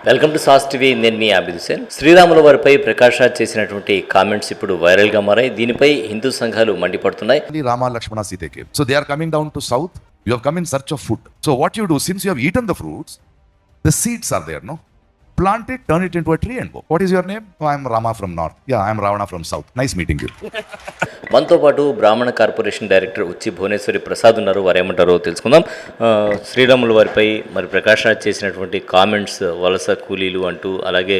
Welcome to sauce TV. నేను మీ ఆబిద్ హుసేన్. శ్రీరాముల వారిపై ప్రకాష్ రాజ్ చేసినటువంటి కామెంట్స్ ఇప్పుడు వైరల్ గా మారాయి. దీనిపై హిందూ సంఘాలు మండిపడుతున్నాయి. Rama, Lakshmana, Sita came. So they are coming down to south. You have come in search of food. So what you do, since you have eaten the fruits, the seeds are there, no? Plant it, turn it into a tree and go. What is your name? Oh, I am Rama from north. Yeah, I am Ravana from south. Nice meeting you. మనతో పాటు బ్రాహ్మణ corporation director ఉచ్చి Bhuvaneswari Prasad ఉన్నారు. వారు ఏమంటారో తెలుసుకుందాం. శ్రీరాముల వారిపై మరి ప్రకాష్ రాజ్ చేసినటువంటి కామెంట్స్, వలస కూలీలు అంటూ, అలాగే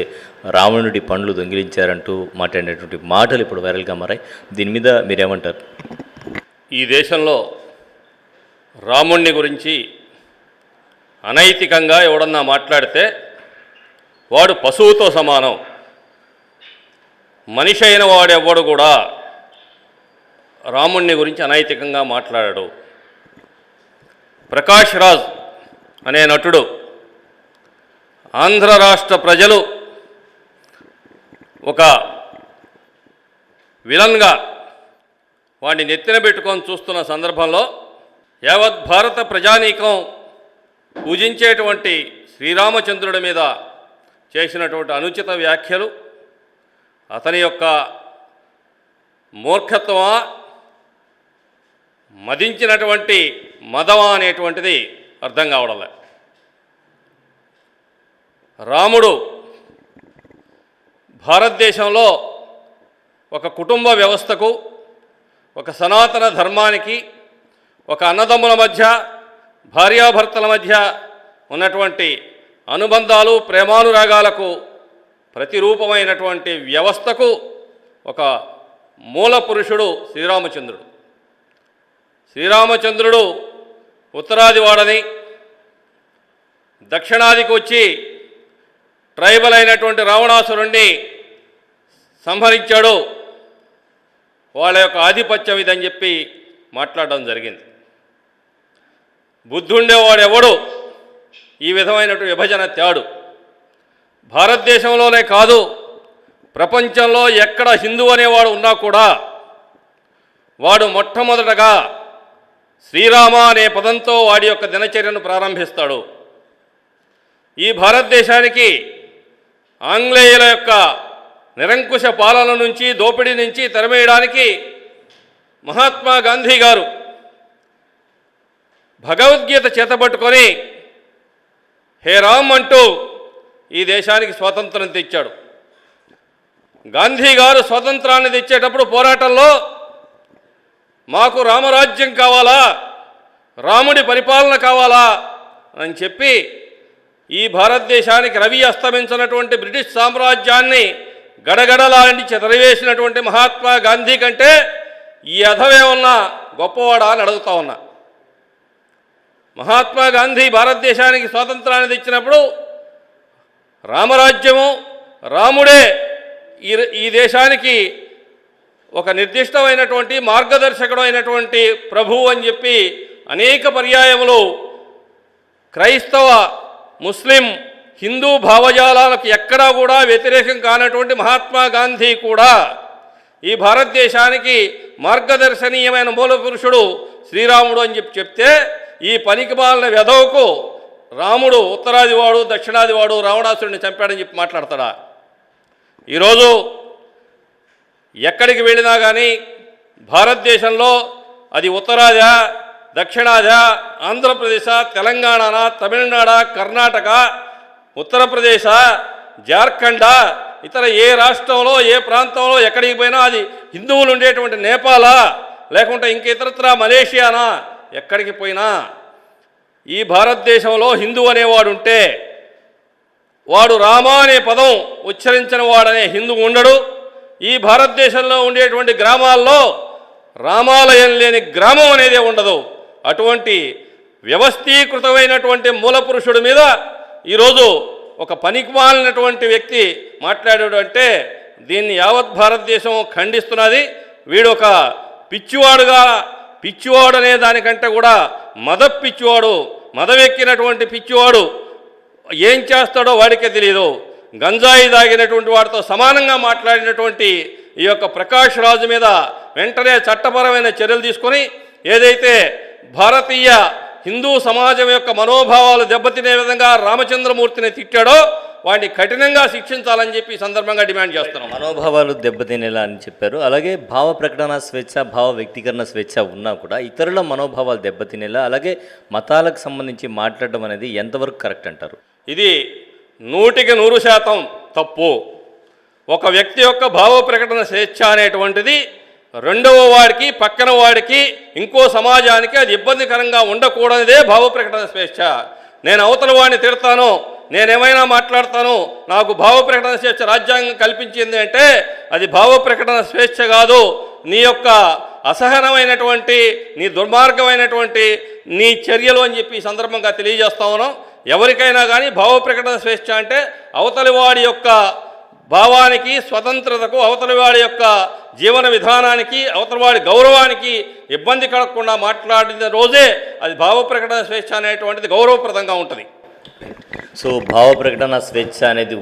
రావణుడి పండ్లు దొంగిలించారంటూ మాట్లాడినటువంటి మాటలు ఇప్పుడు వైరల్గా మారాయి. దీని మీద మీరేమంటారు? ఈ దేశంలో రాముణ్ణి గురించి అనైతికంగా ఎవడన్నా మాట్లాడితే వాడు పశువుతో సమానం. మనిషి అయిన వాడెవ్వడు కూడా రాముణ్ణి గురించి అనైతికంగా మాట్లాడాడు. ప్రకాష్ రాజ్ అనే నటుడు ఆంధ్ర రాష్ట్ర ప్రజలు ఒక విలన్గా వాడిని నెత్తిన పెట్టుకొని చూస్తున్న సందర్భంలో యావత్ భారత ప్రజానీకం పూజించేటువంటి శ్రీరామచంద్రుడి మీద చేసినటువంటి అనుచిత వ్యాఖ్యలు అతని యొక్క మూర్ఖత్వమా, మదించినటువంటి మదమా అనేటువంటిది అర్థం కావడంలే. రాముడు భారతదేశంలో ఒక కుటుంబ వ్యవస్థకు, ఒక సనాతన ధర్మానికి, ఒక అన్నదమ్ముల మధ్య, భార్యాభర్తల మధ్య ఉన్నటువంటి అనుబంధాలు, ప్రేమానురాగాలకు ప్రతిరూపమైనటువంటి వ్యవస్థకు ఒక మూల పురుషుడు శ్రీరామచంద్రుడు. శ్రీరామచంద్రుడు ఉత్తరాది వాడని, దక్షిణాదికి వచ్చి ట్రైబల్ అయినటువంటి రావణాసురుణ్ణి సంహరించాడు. వాళ్ళ యొక్క ఆధిపత్యం ఇదని చెప్పి మాట్లాడడం జరిగింది. బుద్ధుండేవాడెవడు ఈ విధమైనటువంటి విభజన తేడు. భారతదేశంలోనే కాదు, ప్రపంచంలో ఎక్కడ హిందూ అనేవాడు ఉన్నా కూడా వాడు మొట్టమొదటగా శ్రీరామ అనే పదంతో వాడి యొక్క దినచర్యను ప్రారంభిస్తాడు. ఈ భారతదేశానికి ఆంగ్లేయుల యొక్క నిరంకుశ పాలన నుంచి, దోపిడీ నుంచి తెరమేయడానికి మహాత్మా గాంధీ గారు భగవద్గీత చేతబట్టుకొని హే రామ్ అంటూ ఈ దేశానికి స్వాతంత్రం తెచ్చాడు. గాంధీ గారు స్వాతంత్రాన్ని తెచ్చేటప్పుడు పోరాటంలో మాకు రామరాజ్యం కావాలా, రాముడి పరిపాలన కావాలా అని చెప్పి ఈ భారతదేశానికి రవి అస్తమించినటువంటి బ్రిటిష్ సామ్రాజ్యాన్ని గడగడలాంటి చెదరవేసినటువంటి మహాత్మా గాంధీ కంటే ఈ అధవేమన్నా గొప్పవాడా అని అడుగుతా ఉన్నా. మహాత్మా గాంధీ భారతదేశానికి స్వాతంత్రాన్ని తెచ్చినప్పుడు రామరాజ్యము, రాముడే ఈ దేశానికి ఒక నిర్దిష్టమైనటువంటి మార్గదర్శకుడు అయినటువంటి ప్రభువు అని చెప్పి అనేక పర్యాయములు క్రైస్తవ, ముస్లిం, హిందూ భావజాలాలకు ఎక్కడా కూడా వ్యతిరేకం కానటువంటి మహాత్మా గాంధీ కూడా ఈ భారతదేశానికి మార్గదర్శనీయమైన మూల పురుషుడు శ్రీరాముడు అని చెప్తే ఈ పనికిమాలిన వెధవకు రాముడు ఉత్తరాదివాడు, దక్షిణాదివాడు, రావణాసురుడిని చంపాడని చెప్పి మాట్లాడతాడా? ఈరోజు ఎక్కడికి వెళ్ళినా కానీ భారతదేశంలో అది ఉత్తరాదా, దక్షిణాదా, ఆంధ్రప్రదేశ్, తెలంగాణ, తమిళనాడు, కర్ణాటక, ఉత్తరప్రదేశ్, జార్ఖండ్, ఇతర ఏ రాష్ట్రంలో, ఏ ప్రాంతంలో ఎక్కడికి పోయినా అది హిందువులు ఉండేటువంటి నేపాలా, లేకుంటే ఇంక ఇతరత్ర మలేషియానా, ఎక్కడికి పోయినా ఈ భారతదేశంలో హిందూ అనేవాడు ఉంటే వాడు రామ అనే పదం ఉచ్చరించిన వాడనే హిందూ ఉండడు. ఈ భారతదేశంలో ఉండేటువంటి గ్రామాల్లో రామాలయం లేని గ్రామం అనేదే ఉండదు. అటువంటి వ్యవస్థీకృతమైనటువంటి మూల పురుషుడి మీద ఈరోజు ఒక పనికిమాలినటువంటి వ్యక్తి మాట్లాడాడు అంటే దీన్ని యావత్ భారతదేశం ఖండిస్తున్నది. వీడొక పిచ్చివాడు అనే దానికంటే కూడా పిచ్చివాడు, మదవెక్కినటువంటి పిచ్చివాడు. ఏం చేస్తాడో వాడికే తెలియదు. గంజాయి దాగినటువంటి వాడితో సమానంగా మాట్లాడినటువంటి ఈ యొక్క ప్రకాష్ రాజు మీద వెంటనే చట్టపరమైన చర్యలు తీసుకొని ఏదైతే భారతీయ హిందూ సమాజం యొక్క మనోభావాలు దెబ్బతినే విధంగా రామచంద్రమూర్తిని తిట్టాడో వాడిని కఠినంగా శిక్షించాలని చెప్పి ఈ సందర్భంగా డిమాండ్ చేస్తున్నాం. మనోభావాలు దెబ్బతినేలా అని చెప్పారు. అలాగే భావ ప్రకటన స్వేచ్ఛ, భావ వ్యక్తీకరణ స్వేచ్ఛ ఉన్నా కూడా ఇతరుల మనోభావాలు దెబ్బతినేలా, అలాగే మతాలకు సంబంధించి మాట్లాడడం అనేది ఎంతవరకు కరెక్ట్ అంటారు? ఇది 100% తప్పు. ఒక వ్యక్తి యొక్క భావ ప్రకటన స్వేచ్ఛ అనేటువంటిది రెండవ వాడికి, పక్కన వాడికి, ఇంకో సమాజానికి అది ఇబ్బందికరంగా ఉండకూడనిదే భావ ప్రకటన స్వేచ్ఛ. నేను అవతల వాడిని తిడతాను, నేనేమైనా మాట్లాడతాను, నాకు భావ ప్రకటన స్వేచ్ఛ రాజ్యాంగం కల్పించింది అంటే అది భావ ప్రకటన స్వేచ్ఛ కాదు. నీ యొక్క అసహనమైనటువంటి, నీ దుర్మార్గమైనటువంటి నీ చర్యలు అని చెప్పి ఈ సందర్భంగా తెలియజేస్తా ఉన్నాం. ఎవరికైనా కానీ భావ ప్రకటన స్వేచ్ఛ అంటే అవతలి వాడి యొక్క భావానికి, స్వతంత్రతకు, అవతలి వాడి యొక్క జీవన విధానానికి, అవతలి వాడి గౌరవానికి ఇబ్బంది కలగకుండా మాట్లాడిన రోజే అది భావ ప్రకటన స్వేచ్ఛ అనేటువంటిది గౌరవప్రదంగా ఉంటుంది. సో భావ ప్రకటన స్వేచ్ఛ అనేది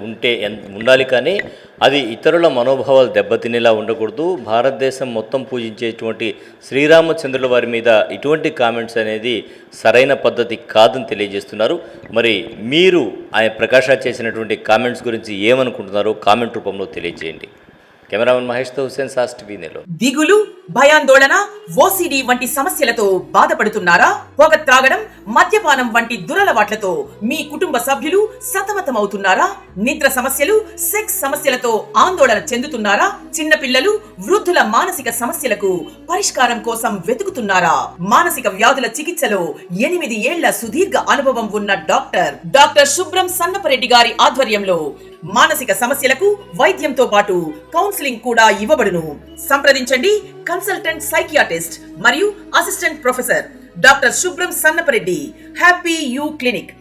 ఉండాలి, కానీ అది ఇతరుల మనోభావాలు దెబ్బతినేలా ఉండకూడదు. భారతదేశం మొత్తం పూజించేటువంటి శ్రీరామచంద్రుల వారి మీద ఇటువంటి కామెంట్స్ అనేది సరైన పద్ధతి కాదని తెలియజేస్తున్నారు. మరి మీరు ఆయన ప్రకాష్ రాజ్ చేసినటువంటి కామెంట్స్ గురించి ఏమనుకుంటున్నారో కామెంట్ రూపంలో తెలియజేయండి. కెమెరామెన్ మహేష్తో హుస్సేన్, సాస్ టీవీ నెల్లూరు. దిగులు, భయాందోళన, ఓసిడి వంటి సమస్యలతో బాధపడుతున్నారా? పొగ త్రాగడం, మద్యపానం వంటి దురలవాట్లతో మీ కుటుంబ సభ్యులు సతమతమవుతున్నారా? నిద్ర సమస్యలు, సెక్స్ సమస్యలతో ఆందోళన చెందుతున్నారా? చిన్నపిల్లలు, వృద్ధుల మానసిక సమస్యలకు పరిష్కారం కోసం వెతుకుతున్నారా? మానసిక వ్యాధుల చికిత్సలో 8 ఏళ్ల సుదీర్ఘ అనుభవం ఉన్న డాక్టర్ శుభ్రం సన్నపరెడ్డి గారి ఆధ్వర్యంలో మానసిక సమస్యలకు వైద్యంతో పాటు కౌన్సిలింగ్ కూడా ఇవ్వబడును. సంప్రదించండి కన్సల్టెంట్ సైకియాట్రిస్ట్ మరియు అసిస్టెంట్ ప్రొఫెసర్ డాక్టర్ శుభ్రం సన్నపరెడ్డి, హ్యాపీ యూ క్లినిక్,